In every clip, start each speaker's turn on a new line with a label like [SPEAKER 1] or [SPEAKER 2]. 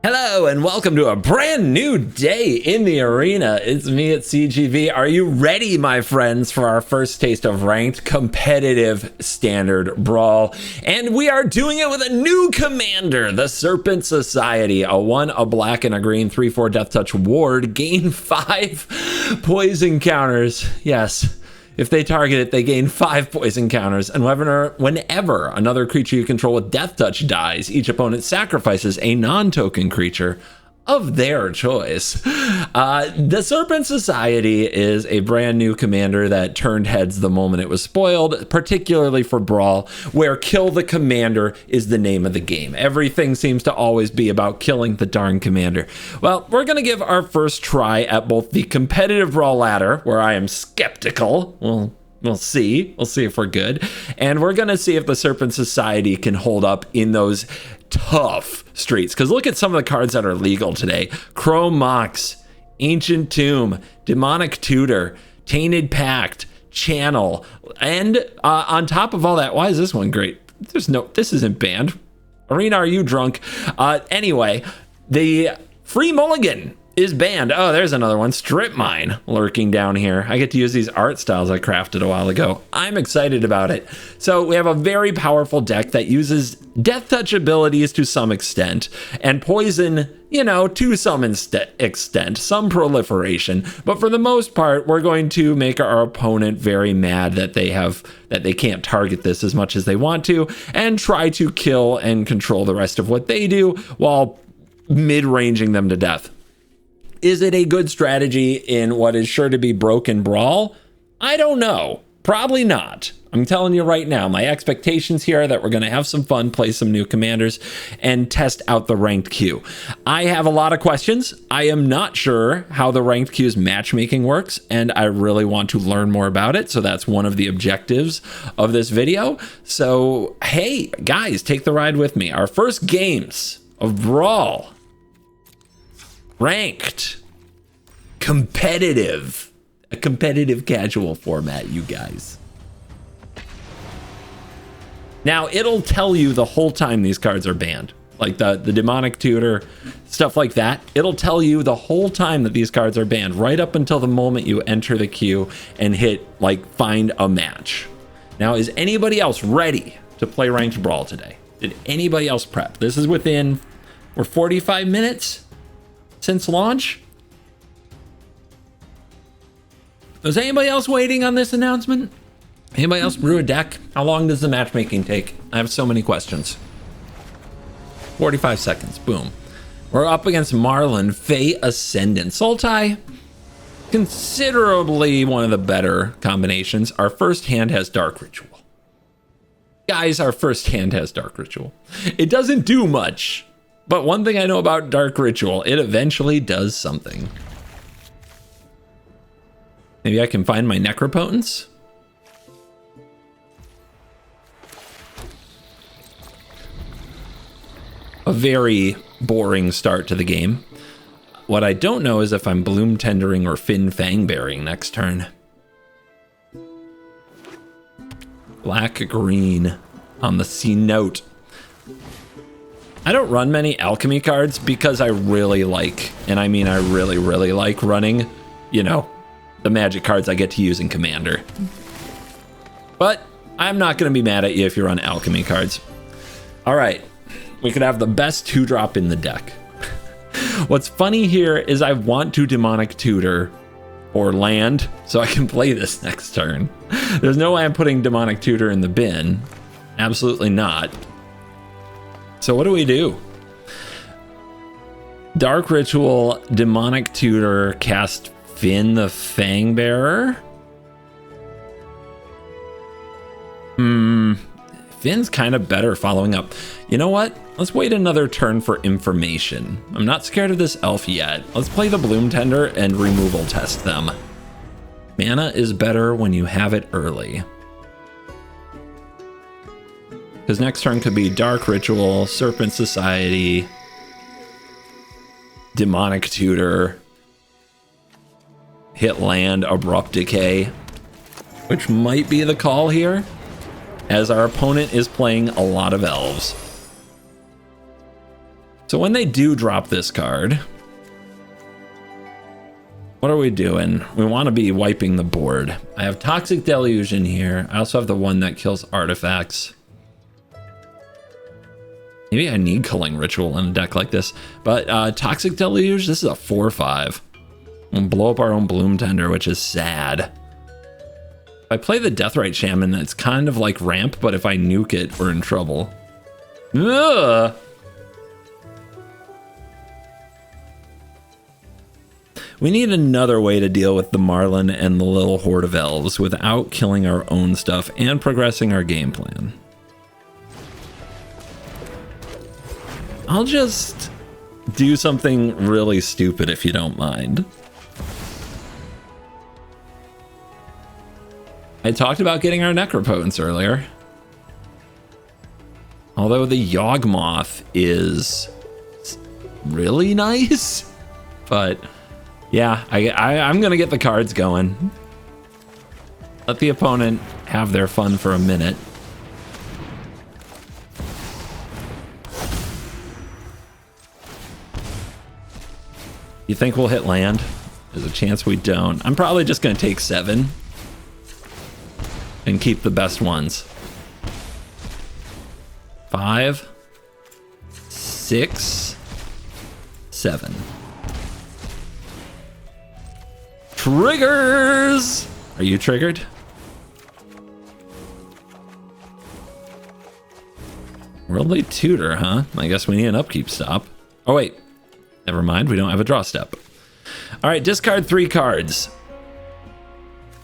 [SPEAKER 1] Hello and welcome to a brand new day in the arena. It's me at CGV. Are you ready, my friends, for our first taste of ranked competitive standard brawl? And we are doing it with a new commander, the Serpent Society. A 1, a black, and a green 3/4 death touch ward. Gain 5 poison counters. Yes. If they target it, they gain 5 poison counters, and whenever another creature you control with Death Touch dies, each opponent sacrifices a non-token creature of their choice. The Serpent Society is a brand new commander that turned heads the moment it was spoiled, particularly for Brawl, where kill the commander is the name of the game. Everything seems to always be about killing the darn commander. Well, we're going to give our first try at both the competitive Brawl ladder, where I am skeptical. We'll see. We'll see if we're good. And we're going to see if the Serpent Society can hold up in those tough streets. Because look at some of the cards that are legal today. Chrome Mox, Ancient Tomb, Demonic Tutor, Tainted Pact, Channel. And on top of all that, why is this one great? This isn't banned. Arena, are you drunk? Anyway, the Free Mulligan is banned. Oh, there's another one. Strip Mine lurking down here. I get to use these art styles I crafted a while ago. I'm excited about it. So we have a very powerful deck that uses Death Touch abilities to some extent and poison, to some extent, some proliferation. But for the most part, we're going to make our opponent very mad that they can't target this as much as they want to and try to kill and control the rest of what they do while mid-ranging them to death. Is it a good strategy in what is sure to be broken Brawl? I don't know. Probably not. I'm telling you right now, my expectations here are that we're going to have some fun, play some new commanders, and test out the ranked queue. I have a lot of questions. I am not sure how the ranked queue's matchmaking works, and I really want to learn more about it. So that's one of the objectives of this video. So, hey, guys, take the ride with me. Our first games of Brawl. Ranked, competitive, a competitive casual format, you guys. Now, it'll tell you the whole time these cards are banned, like the Demonic Tutor, stuff like that. It'll tell you the whole time that these cards are banned, right up until the moment you enter the queue and hit, find a match. Now, is anybody else ready to play Ranked Brawl today? Did anybody else prep? This is we're 45 minutes? Since launch? Was anybody else waiting on this announcement? Anybody else brew a deck? How long does the matchmaking take? I have so many questions. 45 seconds, boom. We're up against Marlin, Fey Ascendant. Sultai, considerably one of the better combinations. Our first hand has Dark Ritual. Guys, our first hand has Dark Ritual. It doesn't do much. But one thing I know about Dark Ritual, it eventually does something. Maybe I can find my Necropotence? A very boring start to the game. What I don't know is if I'm Bloom Tendering or Fin Fangbearing next turn. Black-green on the C note. I don't run many alchemy cards because I really like, and I mean I really, really like running, the magic cards I get to use in Commander. But I'm not going to be mad at you if you run alchemy cards. All right, we could have the best 2-drop in the deck. What's funny here is I want to Demonic Tutor or land so I can play this next turn. There's no way I'm putting Demonic Tutor in the bin. Absolutely not. So what do we do? Dark Ritual, Demonic Tutor, cast Fin the Fangbearer. Fin's kind of better following up. You know what? Let's wait another turn for information. I'm not scared of this elf yet. Let's play the Bloom Tender and removal test them. Mana is better when you have it early. Because next turn could be Dark Ritual, Serpent Society, Demonic Tutor, hit land, Abrupt Decay, which might be the call here, as our opponent is playing a lot of elves. So when they do drop this card, what are we doing? We want to be wiping the board. I have Toxic Deluge in here. I also have the one that kills artifacts. Maybe I need Culling Ritual in a deck like this. But Toxic Deluge, this is a 4/5. We'll blow up our own Bloom Tender, which is sad. If I play the Deathrite Shaman, it's kind of like ramp, but if I nuke it, we're in trouble. Ugh. We need another way to deal with the Marlin and the little horde of elves without killing our own stuff and progressing our game plan. I'll just do something really stupid if you don't mind. I talked about getting our Necropotence earlier. Although the Yawgmoth is really nice, but yeah, I'm gonna get the cards going. Let the opponent have their fun for a minute. You think we'll hit land? There's a chance we don't. I'm probably just gonna take 7 and keep the best ones. 5, 6, 7. Triggers! Are you triggered? Worldly Tutor, huh? I guess we need an upkeep stop. Oh wait, never mind, we don't have a draw step. All right, discard 3 cards.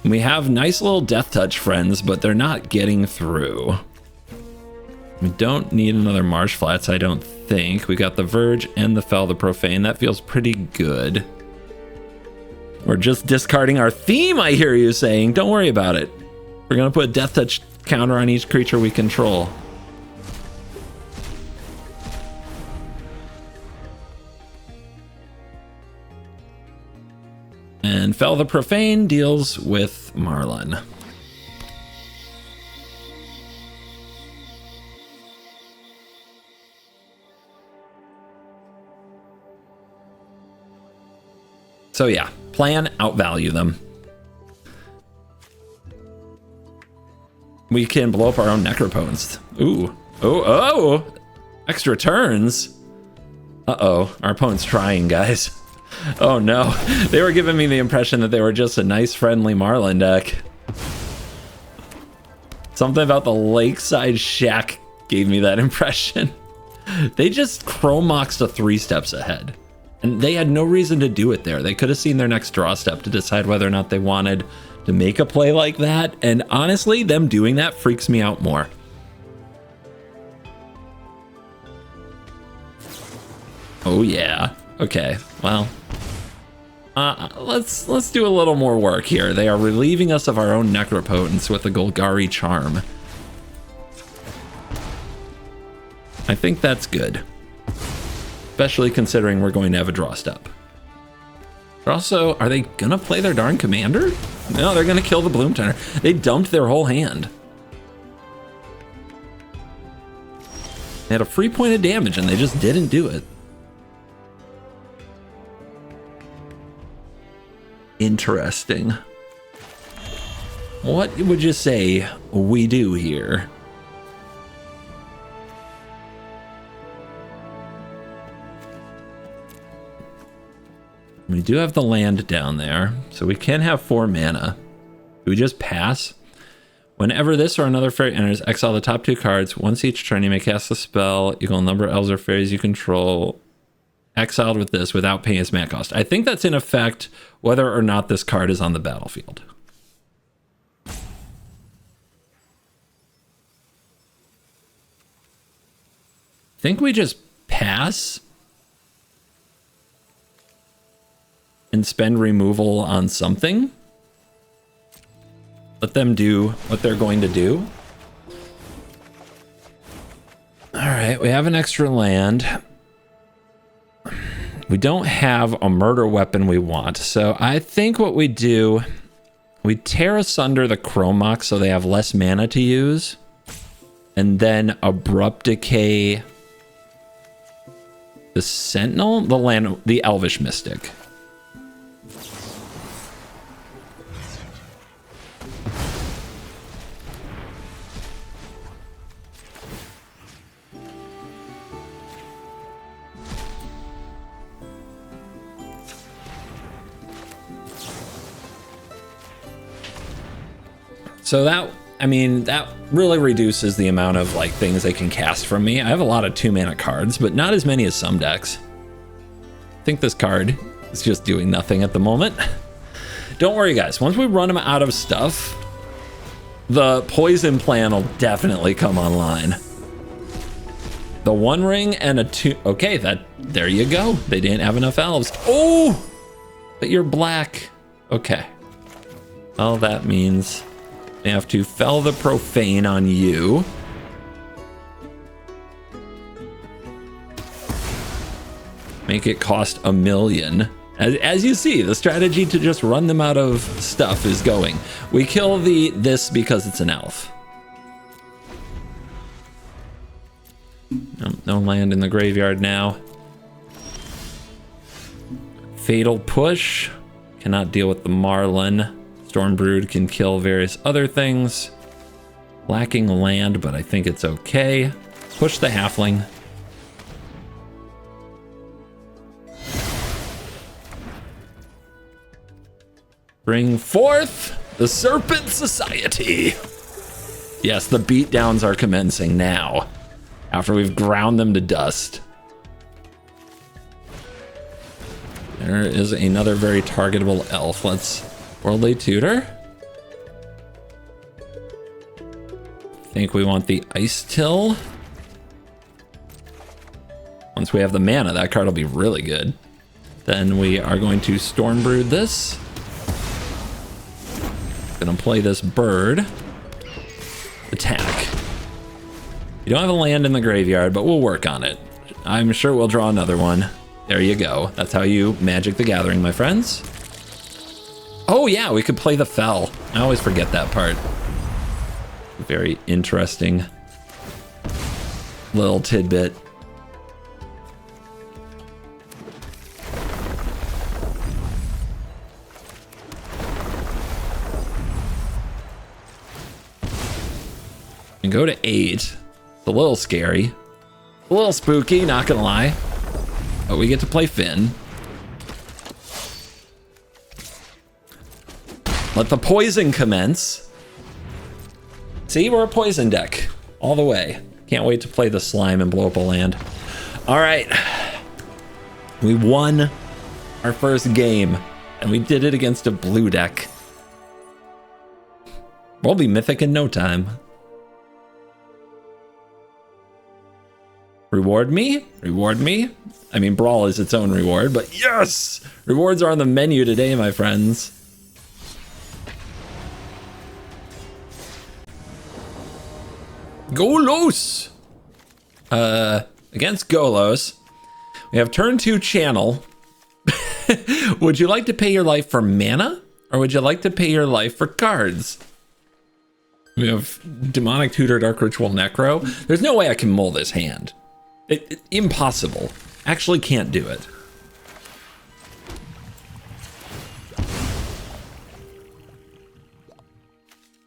[SPEAKER 1] We have nice little Death Touch friends, but they're not getting through. We don't need another Marsh Flats, I don't think. We got the Verge and the Fell the Profane. That feels pretty good. We're just discarding our theme, I hear you saying. Don't worry about it. We're gonna put a Death Touch counter on each creature we control. And Fell the Profane deals with Marlin. So yeah, plan, outvalue them. We can blow up our own Necropotence. Ooh, oh, extra turns. Uh-oh, our opponent's trying, guys. Oh no, they were giving me the impression that they were just a nice, friendly Marlin deck. Something about the Lakeside Shack gave me that impression. They just Chromoxed a 3 steps ahead. And they had no reason to do it there. They could have seen their next draw step to decide whether or not they wanted to make a play like that. And honestly, them doing that freaks me out more. Oh yeah. Okay. Well, let's do a little more work here. They are relieving us of our own Necropotence with the Golgari Charm. I think that's good. Especially considering we're going to have a draw step. But also, are they gonna play their darn commander? No, they're gonna kill the Bloom Tender. They dumped their whole hand. They had a free point of damage and they just didn't do it. Interesting. What would you say we do here? We do have the land down there, so we can have 4 mana. Do we just pass? Whenever this or another fairy enters, exile the top 2 cards. Once each turn, you may cast a spell equal number of elves or fairies you control. Exiled with this without paying its mana cost. I think that's in effect whether or not this card is on the battlefield. Think we just pass and spend removal on something. Let them do what they're going to do. All right, we have an extra land. We don't have a murder weapon we want. So I think what we do, we tear asunder the Chromox so they have less mana to use. And then Abrupt Decay The Sentinel, the Elvish Mystic. So that, I mean, that really reduces the amount of like things they can cast from me. I have a lot of 2-mana cards, but not as many as some decks. I think this card is just doing nothing at the moment. Don't worry, guys. Once we run them out of stuff, the poison plan will definitely come online. The 1 ring and a 2. Okay, there you go. They didn't have enough elves. Oh, but you're black. Okay. Well, that means they have to fell the profane on you. Make it cost 1 million. As you see, the strategy to just run them out of stuff is going. We kill this because it's an elf. No land in the graveyard now. Fatal Push. Cannot deal with the Marlin. Stormbrood can kill various other things. Lacking land, but I think it's okay. Push the Halfling. Bring forth the Serpent Society. Yes, the beatdowns are commencing now, after we've ground them to dust. There is another very targetable elf. Let's Worldly Tutor. Think we want the Ice Till. Once we have the mana, that card will be really good. Then we are going to Stormbrood this. Gonna play this bird. Attack. You don't have a land in the graveyard, but we'll work on it. I'm sure we'll draw another one. There you go. That's how you Magic the Gathering, my friends. Oh yeah, we could play the Fell. I always forget that part. Very interesting little tidbit. And go to 8. It's a little scary. A little spooky, not gonna lie. But we get to play Finn. Let the poison commence. See, we're a poison deck all the way. Can't wait to play the slime and blow up a land. All right. We won our first game, and we did it against a blue deck. We'll be mythic in no time. Reward me? Reward me? I mean, Brawl is its own reward, but yes! Rewards are on the menu today, my friends. Golos! Against Golos, we have turn 2 channel. Would you like to pay your life for mana? Or would you like to pay your life for cards? We have Demonic Tutor, Dark Ritual, Necro. There's no way I can mull this hand. Impossible. Actually can't do it.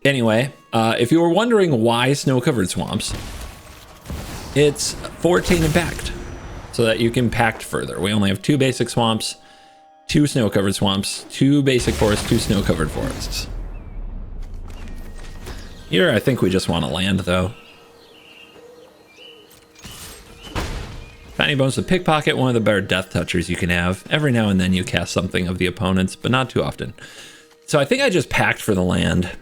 [SPEAKER 1] Anyway, if you were wondering why snow-covered swamps, it's 14 and packed, so that you can pact further. We only have 2 basic swamps, 2 snow-covered swamps, 2 basic forests, 2 snow-covered forests. Here, I think we just want to land, though. Tiny Bones to Pickpocket, one of the better death touchers you can have. Every now and then you cast something of the opponent's, but not too often. So I think I just packed for the land.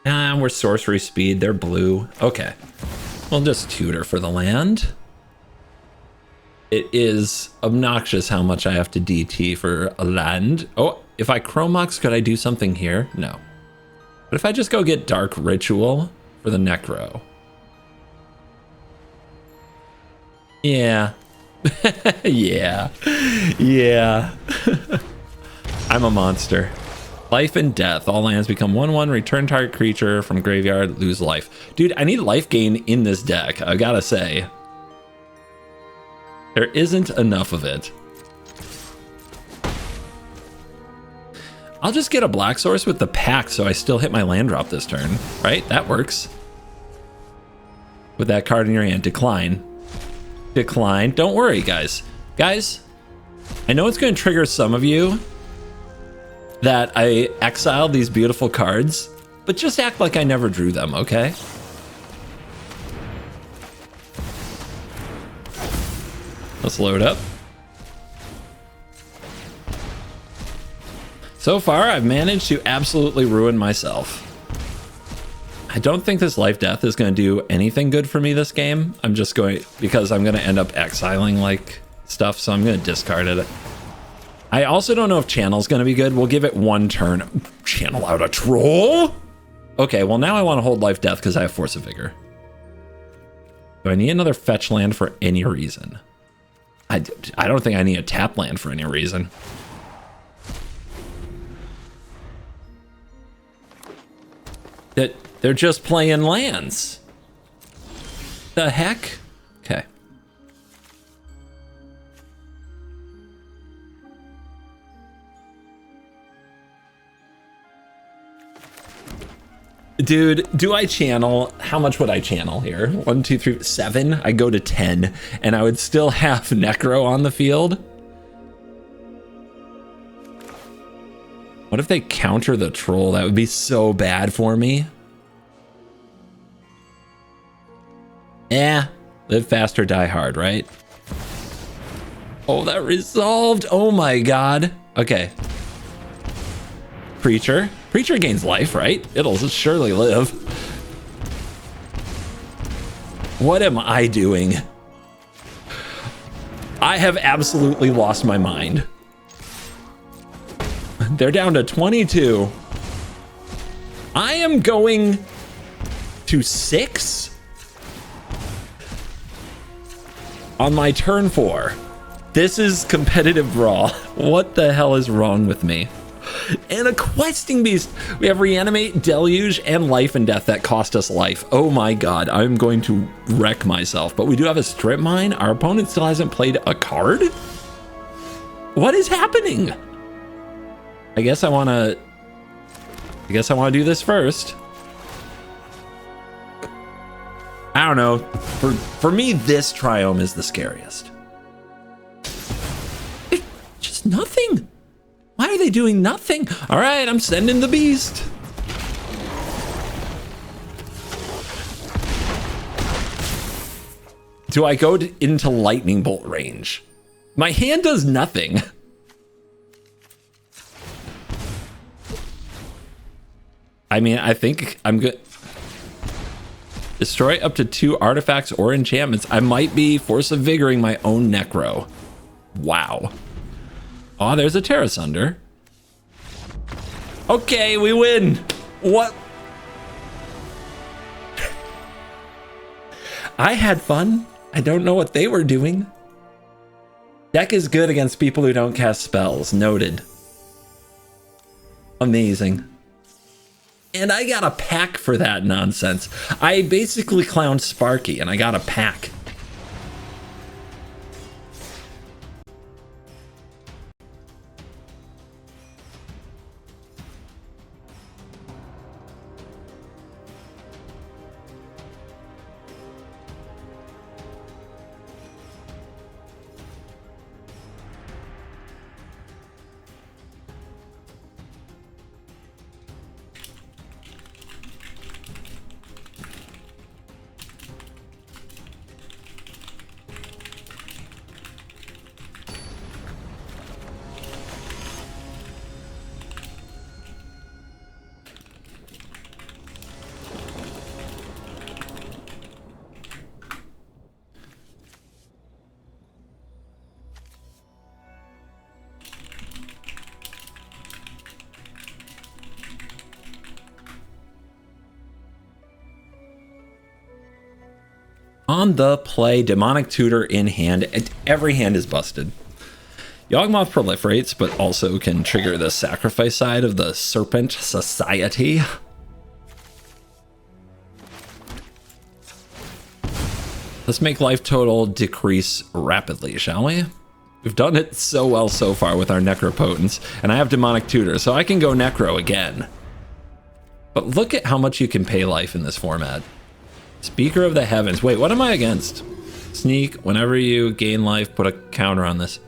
[SPEAKER 1] We're sorcery speed, they're blue. Okay, we'll just tutor for the land. It is obnoxious how much I have to DT for a land. Oh, if I Chromox, could I do something here? No. But if I just go get Dark Ritual for the Necro. Yeah. Yeah. Yeah. I'm a monster. Life and death. All lands become 1/1. Return target creature from graveyard. Lose life. Dude, I need life gain in this deck. I gotta say. There isn't enough of it. I'll just get a black source with the pack so I still hit my land drop this turn, right? That works. With that card in your hand, decline. Decline. Don't worry, guys. Guys, I know it's going to trigger some of you that I exiled these beautiful cards, but just act like I never drew them, okay? Let's load up. So far, I've managed to absolutely ruin myself. I don't think this life death is going to do anything good for me this game. I'm just going, because I'm going to end up exiling like stuff, so I'm going to discard it. I also don't know if channel's going to be good. We'll give it one turn. Channel out a troll? Okay, well now I want to hold life death because I have Force of Vigor. Do I need another fetch land for any reason? I don't think I need a tap land for any reason. That they're just playing lands. The heck? Okay. Dude, do I channel? How much would I channel here? 1, 2, 3, 7. I go to 10, and I would still have Necro on the field. What if they counter the troll? That would be so bad for me. Yeah, live fast or die hard, right? Oh, that resolved. Oh my god. Okay. Preacher. Preacher gains life, right? It'll surely live. What am I doing? I have absolutely lost my mind. They're down to 22. I am going to 6 on my turn 4. This is competitive brawl. What the hell is wrong with me? And a questing beast. We have reanimate, deluge, and life and death that cost us life. Oh my god, I'm going to wreck myself. But we do have a strip mine. Our opponent still hasn't played a card. What is happening? I guess I want to do this first. I don't know. For me, this Triome is the scariest. It's just nothing. Why are they doing nothing? All right, I'm sending the beast. Do I go into lightning bolt range? My hand does nothing. I mean, I think I'm good. Destroy up to 2 artifacts or enchantments. I might be Force of Vigoring my own Necro. Wow. Oh, there's a Terra Sunder. Okay, we win. What? I had fun. I don't know what they were doing. Deck is good against people who don't cast spells. Noted. Amazing. And I got a pack for that nonsense. I basically clowned Sparky and I got a pack. On the play, Demonic Tutor in hand, and every hand is busted. Yawgmoth proliferates, but also can trigger the sacrifice side of the Serpent Society. Let's make life total decrease rapidly, shall we? We've done it so well so far with our necropotence, and I have demonic tutor, so I can go necro again. But look at how much you can pay life in this format. Speaker of the Heavens. Wait, what am I against? Sneak. Whenever you gain life, put a counter on this.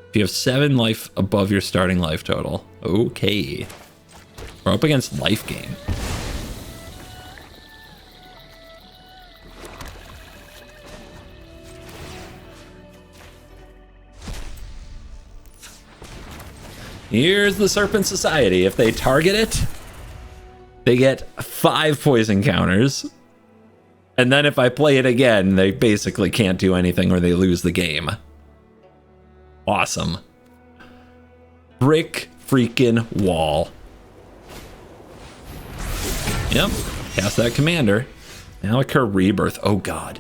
[SPEAKER 1] If you have 7 life above your starting life total. Okay. We're up against life gain. Here's the Serpent Society. If they target it, they get 5 poison counters. And then if I play it again, they basically can't do anything or they lose the game. Awesome. Brick freaking wall. Yep. Cast that commander. Now occur rebirth. Oh god.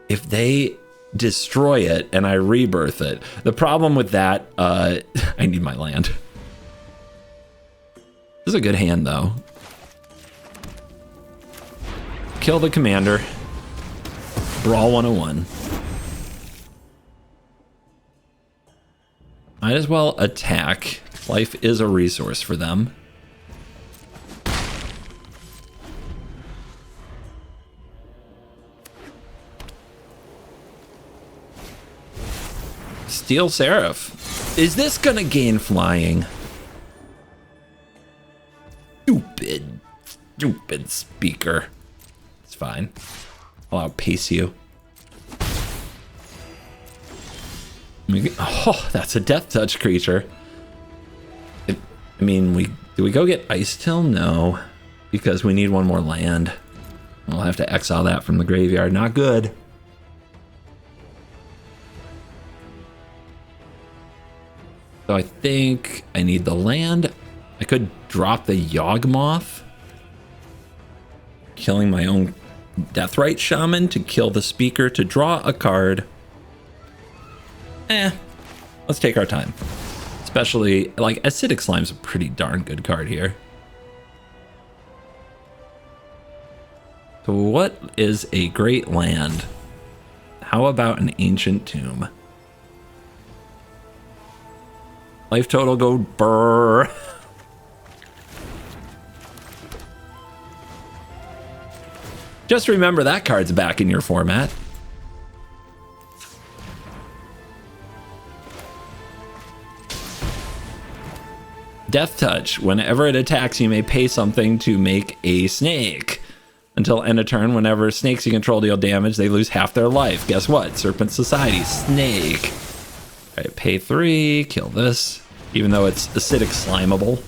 [SPEAKER 1] If they destroy it and I rebirth it. The problem with that, I need my land. This is a good hand though. Kill the commander. Brawl 101. Might as well attack. Life is a resource for them. Steel Seraph. Is this gonna gain flying? Stupid speaker. It's fine. I'll outpace you. Oh, that's a death touch creature. I mean, do we go get Ice Till? No, because we need one more land. We'll have to exile that from the graveyard. Not good. So I think I need the land. I could drop the Yawgmoth, killing my own Deathrite Shaman to kill the speaker to draw a card. Let's take our time. Especially, like, Acidic Slime's a pretty darn good card here. So what is a great land? How about an Ancient Tomb? Life total go brrr. Just remember that card's back in your format. Death Touch. Whenever it attacks, you may pay something to make a snake. Until end of turn, whenever snakes you control deal damage, they lose half their life. Guess what? Serpent Society. Snake. All right, pay 3. Kill this. Even though it's acidic slimeable.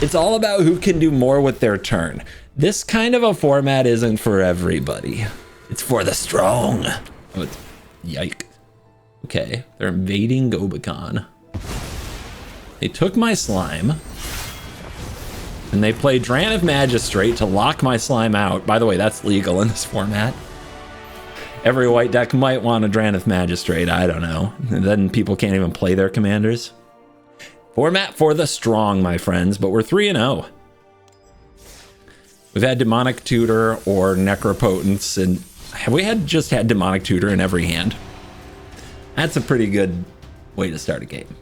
[SPEAKER 1] It's all about who can do more with their turn. This kind of a format isn't for everybody. It's for the strong. Oh, it's yike. Okay, they're invading Gobakon. They took my slime. And they played Dran of Magistrate to lock my slime out. By the way, that's legal in this format. Every white deck might want a Dranith Magistrate, I don't know. And then people can't even play their commanders. Format for the strong, my friends, but we're 3-0. We've had Demonic Tutor or Necropotence, and have we just had Demonic Tutor in every hand? That's a pretty good way to start a game.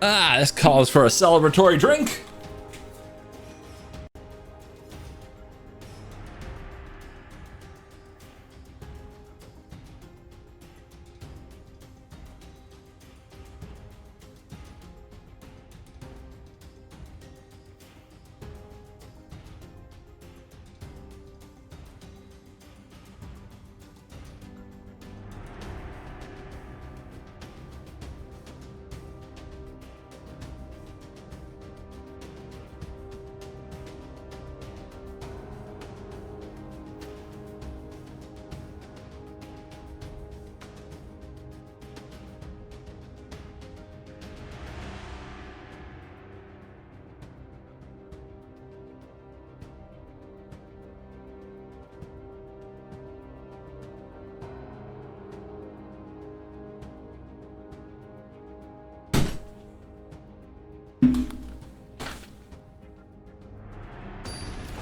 [SPEAKER 1] This calls for a celebratory drink.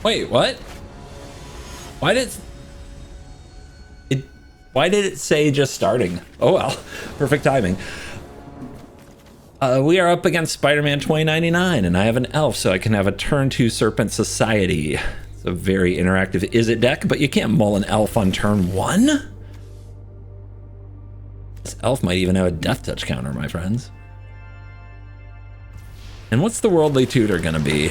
[SPEAKER 1] Wait, what? Why did it say just starting? Oh well, perfect timing. We are up against Spider-Man 2099, and I have an elf, so I can have a turn 2 Serpent Society. It's a very interactive is-it deck, but you can't mull an elf on turn 1? This elf might even have a death touch counter, my friends. And what's the Worldly Tutor gonna be?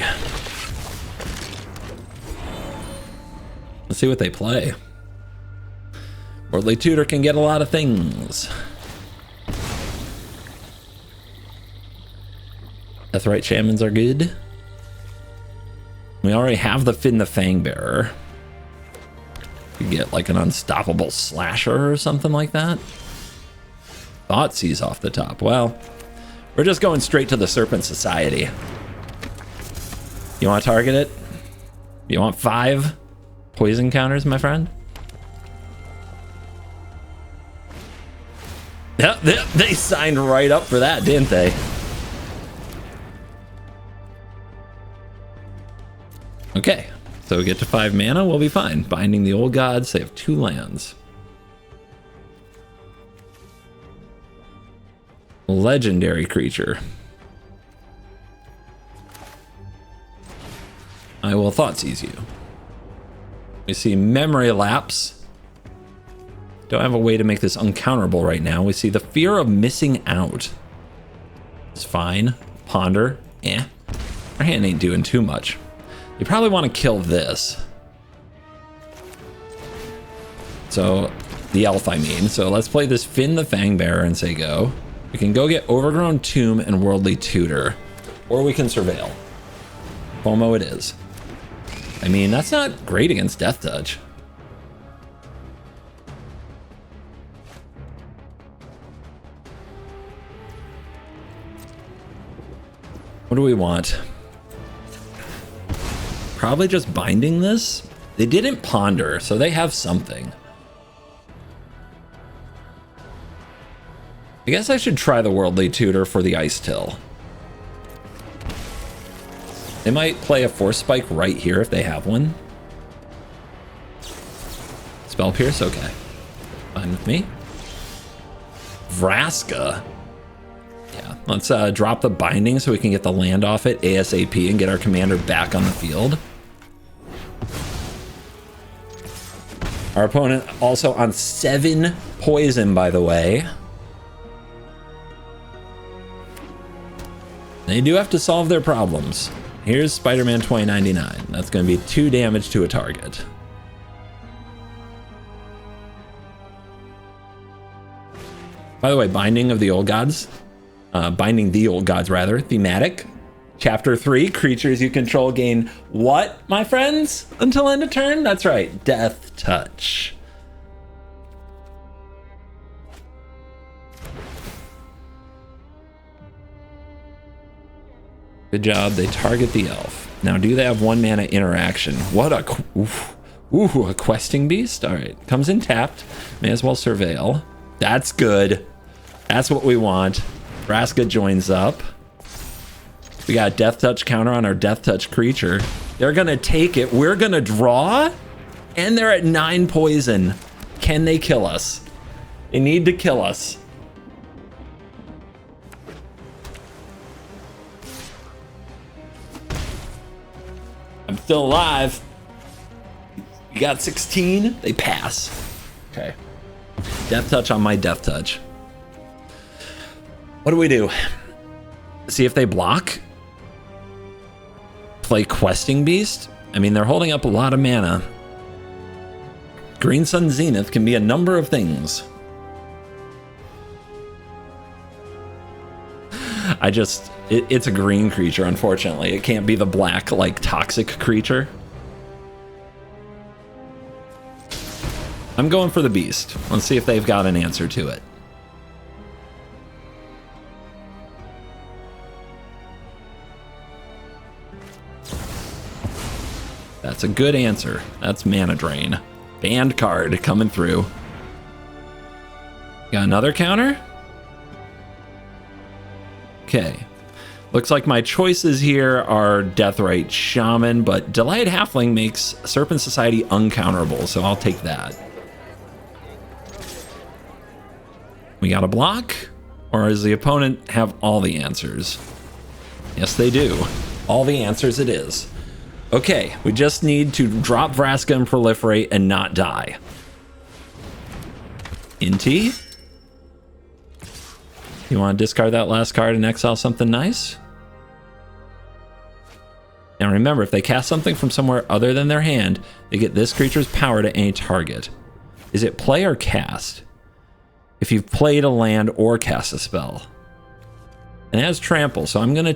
[SPEAKER 1] Let's see what they play. Worldly Tutor can get a lot of things. Deathrite Shamans are good. We already have the Finn the Fangbearer. You get like an unstoppable slasher or something like that. Thoughtseize off the top. Well, we're just going straight to the Serpent Society. You want to target it? You want 5 poison counters, my friend? Yep, they signed right up for that, didn't they? Okay, so we get to 5 mana, we'll be fine. Binding the Old Gods, they have 2 lands. Legendary creature. I will Thoughtseize you. We see Memory Lapse. Don't have a way to make this uncounterable right now. We see the Fear of Missing Out. It's fine. Ponder. Our hand ain't doing too much. You probably want to kill this. So, the elf, I mean. So let's play this Finn the Fangbearer and say go. We can go get Overgrown Tomb and Worldly Tutor. Or we can Surveil. FOMO it is. I mean, that's not great against Death Touch. What do we want? Probably just binding this. They didn't ponder, so they have something. I guess I should try the Worldly Tutor for the Ice Till. They might play a Force Spike right here if they have one. Spell Pierce, okay. Fine with me. Vraska. Yeah, let's drop the binding so we can get the land off it ASAP and get our commander back on the field. Our opponent also on 7 poison, by the way. They do have to solve their problems. Here's Spider-Man 2099. That's going to be 2 damage to a target. By the way, Binding the Old Gods, rather, thematic. Chapter 3, creatures you control gain what, my friends? Until end of turn? That's right, Death Touch. Good job, they target the elf. Now, do they have 1 mana interaction? What a, a questing beast? All right, comes in tapped, may as well Surveil. That's good, that's what we want. Vraska joins up. We got a Death Touch counter on our Death Touch creature. They're gonna take it, we're gonna draw, and they're at 9 poison. Can they kill us? They need to kill us. I'm still alive. You got 16, they pass. Okay. Death Touch on my Death Touch. What do we do? See if they block? Play Questing Beast? I mean, they're holding up a lot of mana. Green Sun Zenith can be a number of things. It's a green creature, unfortunately. It can't be the black, like, toxic creature. I'm going for the beast. Let's see if they've got an answer to it. That's a good answer. That's mana drain. Banned card coming through. Got another counter? Okay. Looks like my choices here are Deathrite Shaman, but Delighted Halfling makes Serpent Society uncounterable, so I'll take that. We got a block, or does the opponent have all the answers? Yes, they do. All the answers it is. Okay, we just need to drop Vraska and proliferate and not die. Inti? You want to discard that last card and exile something nice? Now remember, if they cast something from somewhere other than their hand, they get this creature's power to any target. Is it play or cast? If you've played a land or cast a spell. And it has trample, so I'm going to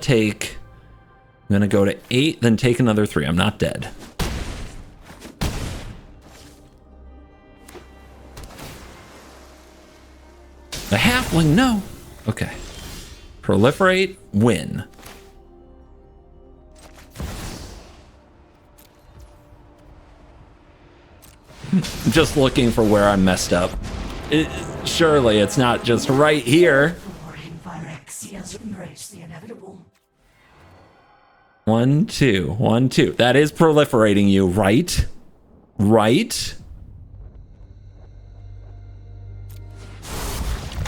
[SPEAKER 1] go to 8, then take another 3. I'm not dead. The halfling, no. Okay. Proliferate, win. Just looking for where I messed up. Surely it's not just right here. 1, 2, 1, 2. That is proliferating you, right? Right?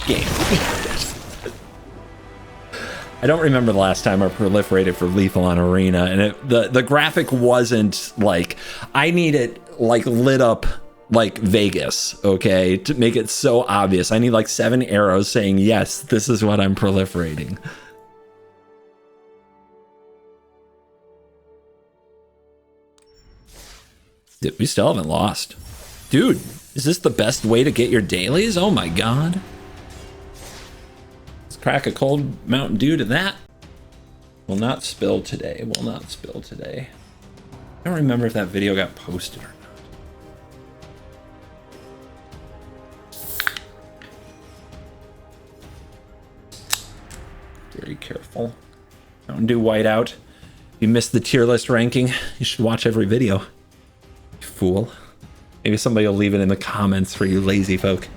[SPEAKER 1] Game. I don't remember the last time I proliferated for lethal on Arena, and the graphic wasn't like, I need it like lit up like Vegas, okay, to make it so obvious. I need like 7 arrows saying, yes, this is what I'm proliferating. Dude, we still haven't lost. Dude, is this the best way to get your dailies? Oh my god. Let's crack a cold Mountain Dew to that. Will not spill today. Will not spill today. I don't remember if that video got posted or not. Very careful. Mountain Dew whiteout. If you missed the tier list ranking, you should watch every video. You fool. Maybe somebody will leave it in the comments for you lazy folk.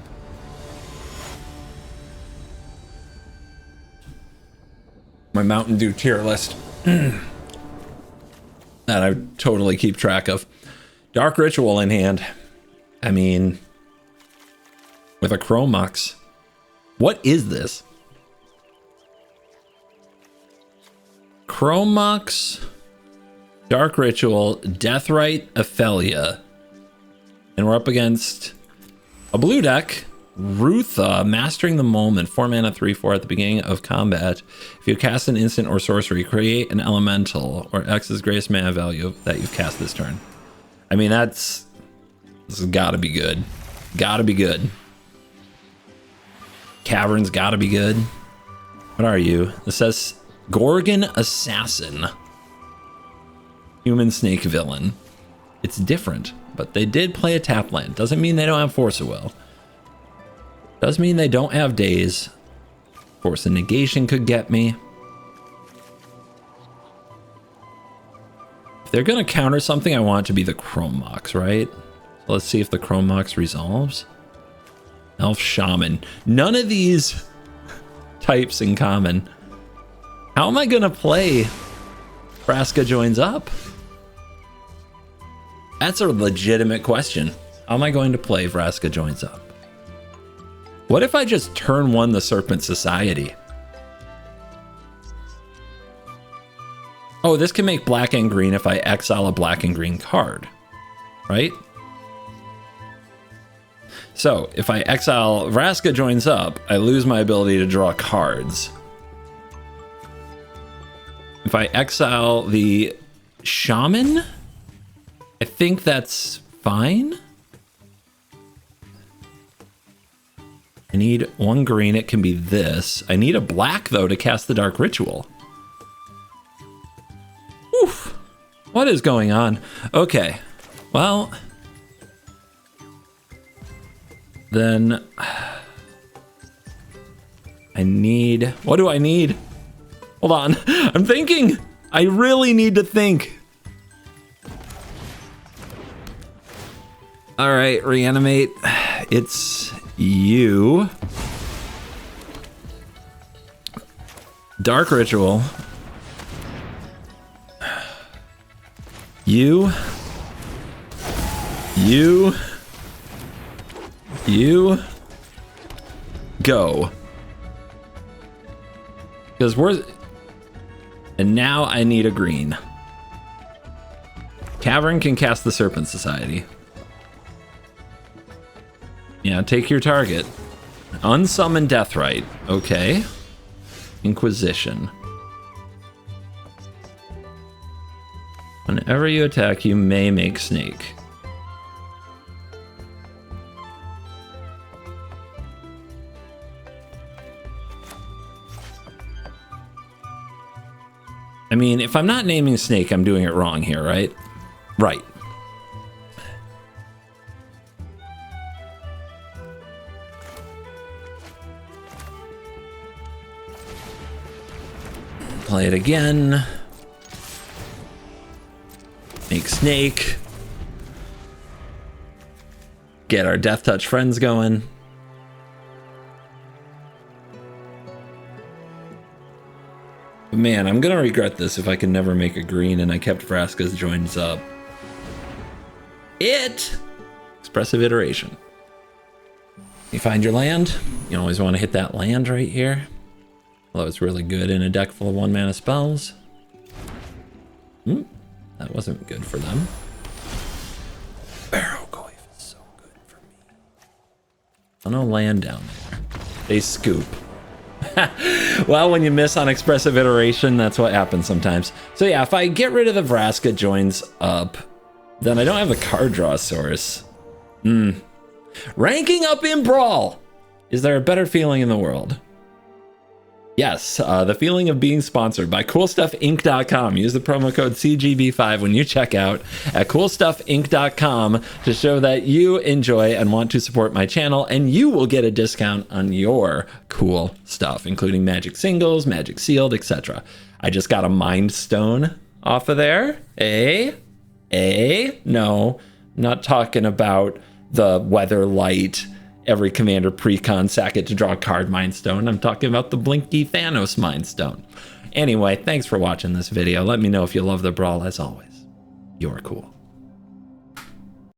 [SPEAKER 1] My Mountain Dew tier list. That I totally keep track of. Dark Ritual in hand. I mean, with a Chromux. What is this? Chromux, Dark Ritual, Deathrite, Ophelia. And we're up against a blue deck, Rutha, Mastering the Moment, 4 mana, 3/4 at the beginning of combat. If you cast an instant or sorcery, create an elemental or X's greatest mana value that you've cast this turn. I mean, this has gotta be good. Gotta be good. Cavern's gotta be good. What are you? This says Gorgon Assassin. Human Snake Villain. It's different, but they did play a tap land. Doesn't mean they don't have Force of Will. Does mean they don't have Daze. Force of Negation could get me. If they're gonna counter something, I want it to be the Chromux, right? So let's see if the Chromux resolves. Elf Shaman. None of these types in common. How am I gonna play Vraska Joins Up? That's a legitimate question. How am I going to play Vraska Joins Up? What if I just turn 1 the Serpent Society? Oh, this can make black and green if I exile a black and green card, right? So if I exile Vraska Joins Up, I lose my ability to draw cards. If I exile the Shaman, I think that's fine. I need 1 green. It can be this. I need a black, though, to cast the Dark Ritual. Oof. What is going on? Okay. Well, then I need... What do I need? Hold on. I'm thinking. I really need to think. All right, reanimate. It's you. Dark Ritual. You go. Because we're... And now I need a green. Cavern can cast the Serpent Society. Yeah, take your target. Unsummon Deathrite. Okay. Inquisition. Whenever you attack, you may make snake. I mean, if I'm not naming snake, I'm doing it wrong here, right? Right. Play it again. Make snake. Get our Death Touch friends going. Man, I'm gonna regret this if I can never make a green and I kept Vraska's joins up. Expressive iteration. You find your land. You always want to hit that land right here. Although it's really good in a deck full of 1-mana spells. That wasn't good for them. Barrow Coif is so good for me. I don't land down there. They scoop. Well, when you miss on expressive iteration, that's what happens sometimes. So yeah, if I get rid of the Vraska joins up, then I don't have a card draw source. Ranking up in Brawl. Is there a better feeling in the world? Yes, the feeling of being sponsored by CoolStuffInc.com. Use the promo code CGB5 when you check out at CoolStuffInc.com to show that you enjoy and want to support my channel, and you will get a discount on your cool stuff, including Magic Singles, Magic Sealed, etc. I just got a Mind Stone off of there. No, I'm not talking about the Weatherlight every commander precon sack it to draw a card Mind Stone. I'm talking about the Blinky Thanos Mind Stone. Anyway, thanks for watching this video. Let me know if you love the Brawl. As always, you're cool.